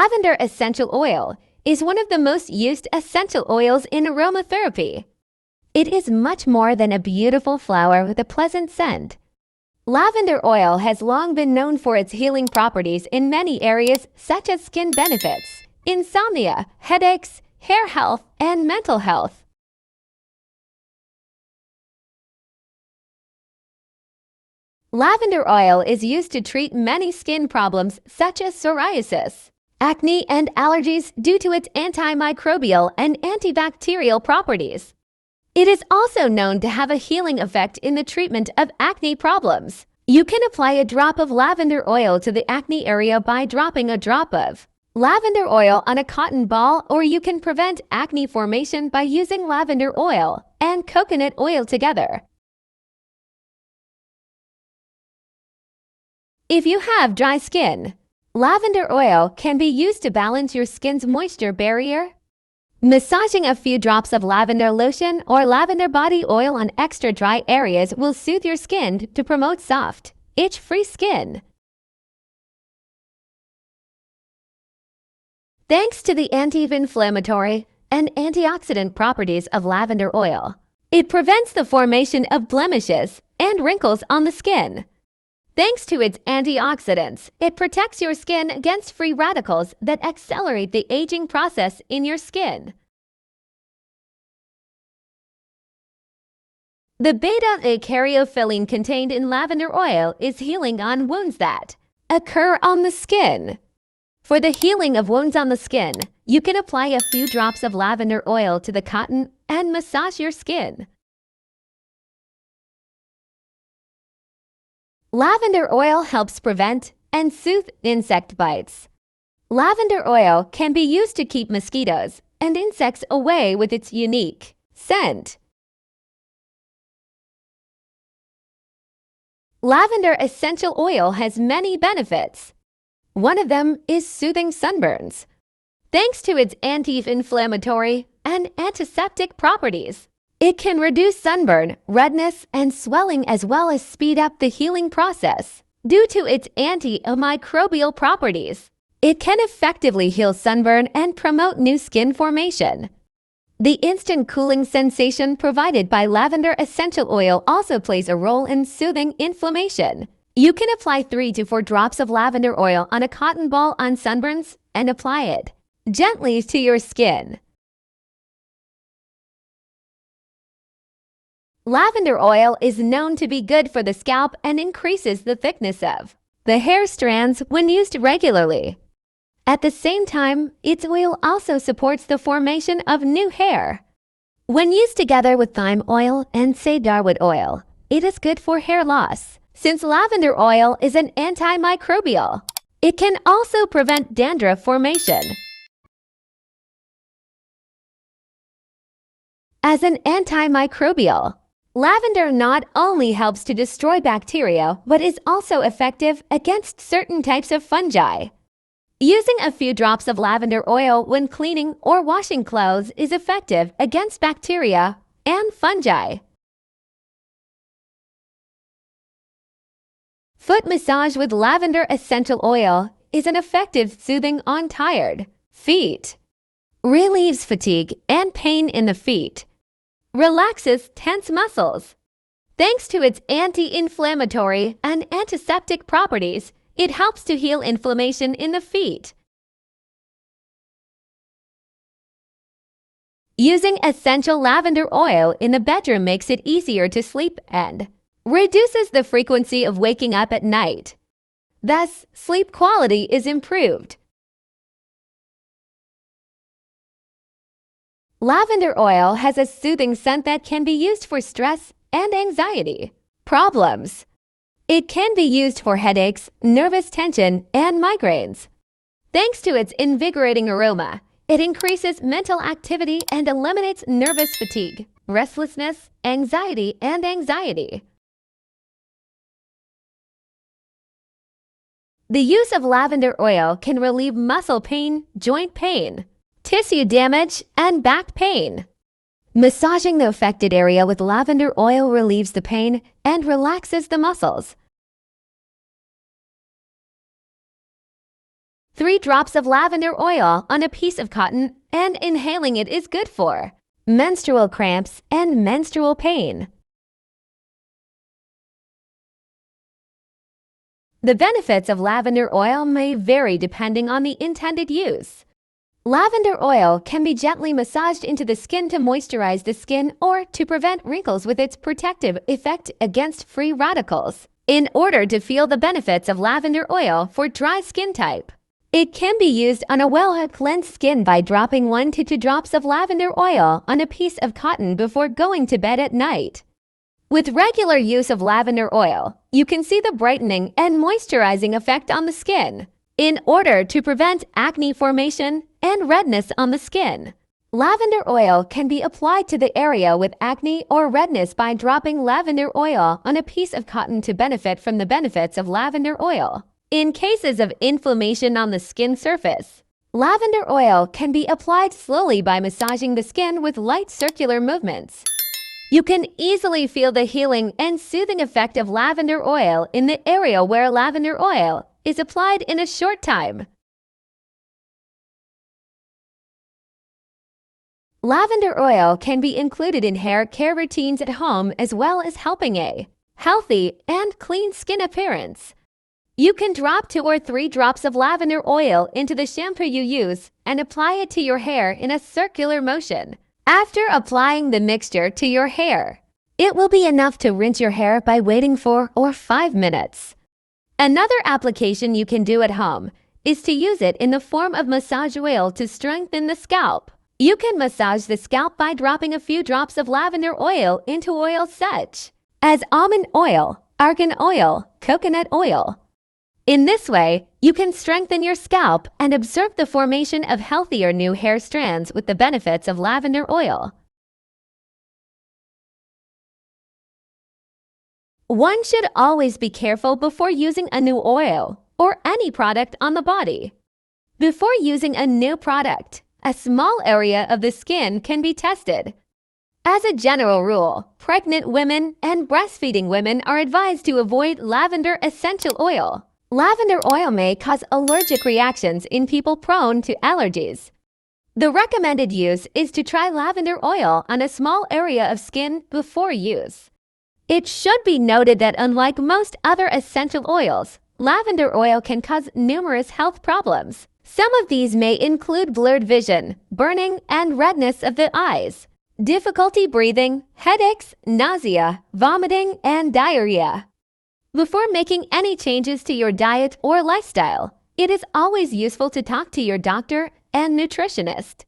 Lavender essential oil is one of the most used essential oils in aromatherapy. It is much more than a beautiful flower with a pleasant scent. Lavender oil has long been known for its healing properties in many areas such as skin benefits, insomnia, headaches, hair health, and mental health. Lavender oil is used to treat many skin problems such as psoriasis, acne, and allergies due to its antimicrobial and antibacterial properties. It is also known to have a healing effect in the treatment of acne problems. You can apply a drop of lavender oil to the acne area by dropping a drop of lavender oil on a cotton ball, or you can prevent acne formation by using lavender oil and coconut oil together. If you have dry skin, lavender oil can be used to balance your skin's moisture barrier. Massaging a few drops of lavender lotion or lavender body oil on extra dry areas will soothe your skin to promote soft, itch-free skin. Thanks to the anti-inflammatory and antioxidant properties of lavender oil, it prevents the formation of blemishes and wrinkles on the skin. Thanks to its antioxidants, it protects your skin against free radicals that accelerate the aging process in your skin. The beta-caryophyllene contained in lavender oil is healing on wounds that occur on the skin. For the healing of wounds on the skin, you can apply a few drops of lavender oil to the cotton and massage your skin. Lavender oil helps prevent and soothe insect bites. Lavender oil can be used to keep mosquitoes and insects away with its unique scent. Lavender essential oil has many benefits. One of them is soothing sunburns. Thanks to its anti-inflammatory and antiseptic properties, it can reduce sunburn, redness, and swelling, as well as speed up the healing process. Due to its antimicrobial properties, it can effectively heal sunburn and promote new skin formation. The instant cooling sensation provided by lavender essential oil also plays a role in soothing inflammation. You can apply 3 to 4 drops of lavender oil on a cotton ball on sunburns and apply it gently to your skin. Lavender oil is known to be good for the scalp and increases the thickness of the hair strands when used regularly. At the same time, its oil also supports the formation of new hair. When used together with thyme oil and cedarwood oil, it is good for hair loss. Since lavender oil is an antimicrobial, it can also prevent dandruff formation. As an antimicrobial, lavender not only helps to destroy bacteria, but is also effective against certain types of fungi. Using a few drops of lavender oil when cleaning or washing clothes is effective against bacteria and fungi. Foot massage with lavender essential oil is an effective soothing on tired feet. Relieves fatigue and pain in the feet. Relaxes tense muscles. Thanks to its anti-inflammatory and antiseptic properties, it helps to heal inflammation in the feet. Using essential lavender oil in the bedroom makes it easier to sleep and reduces the frequency of waking up at night. Thus, sleep quality is improved. Lavender oil has a soothing scent that can be used for stress and anxiety problems. It can be used for headaches, nervous tension, and migraines. Thanks to its invigorating aroma, it increases mental activity and eliminates nervous fatigue, restlessness, anxiety, and anxiety. The use of lavender oil can relieve muscle pain, joint pain, tissue damage, and back pain. Massaging the affected area with lavender oil relieves the pain and relaxes the muscles. 3 drops of lavender oil on a piece of cotton and inhaling it is good for menstrual cramps and menstrual pain. The benefits of lavender oil may vary depending on the intended use. Lavender oil can be gently massaged into the skin to moisturize the skin or to prevent wrinkles with its protective effect against free radicals. In order to feel the benefits of lavender oil for dry skin type, it can be used on a well-cleansed skin by dropping 1 to 2 drops of lavender oil on a piece of cotton before going to bed at night. With regular use of lavender oil, you can see the brightening and moisturizing effect on the skin. In order to prevent acne formation and redness on the skin, lavender oil can be applied to the area with acne or redness by dropping lavender oil on a piece of cotton to benefit from the benefits of lavender oil. In cases of inflammation on the skin surface, lavender oil can be applied slowly by massaging the skin with light circular movements. You can easily feel the healing and soothing effect of lavender oil in the area where lavender oil is applied in a short time. Lavender oil can be included in hair care routines at home as well as helping a healthy and clean skin appearance. You can drop 2 or 3 drops of lavender oil into the shampoo you use and apply it to your hair in a circular motion. After applying the mixture to your hair, it will be enough to rinse your hair by waiting 4 or 5 minutes. Another application you can do at home is to use it in the form of massage oil to strengthen the scalp. You can massage the scalp by dropping a few drops of lavender oil into oils such as almond oil, argan oil, coconut oil. In this way, you can strengthen your scalp and observe the formation of healthier new hair strands with the benefits of lavender oil. One should always be careful before using a new oil or any product on the body. Before using a new product, a small area of the skin can be tested. As a general rule, pregnant women and breastfeeding women are advised to avoid lavender essential oil. Lavender oil may cause allergic reactions in people prone to allergies. The recommended use is to try lavender oil on a small area of skin before use. It should be noted that unlike most other essential oils, lavender oil can cause numerous health problems. Some of these may include blurred vision, burning, and redness of the eyes, difficulty breathing, headaches, nausea, vomiting, and diarrhea. Before making any changes to your diet or lifestyle, it is always useful to talk to your doctor and nutritionist.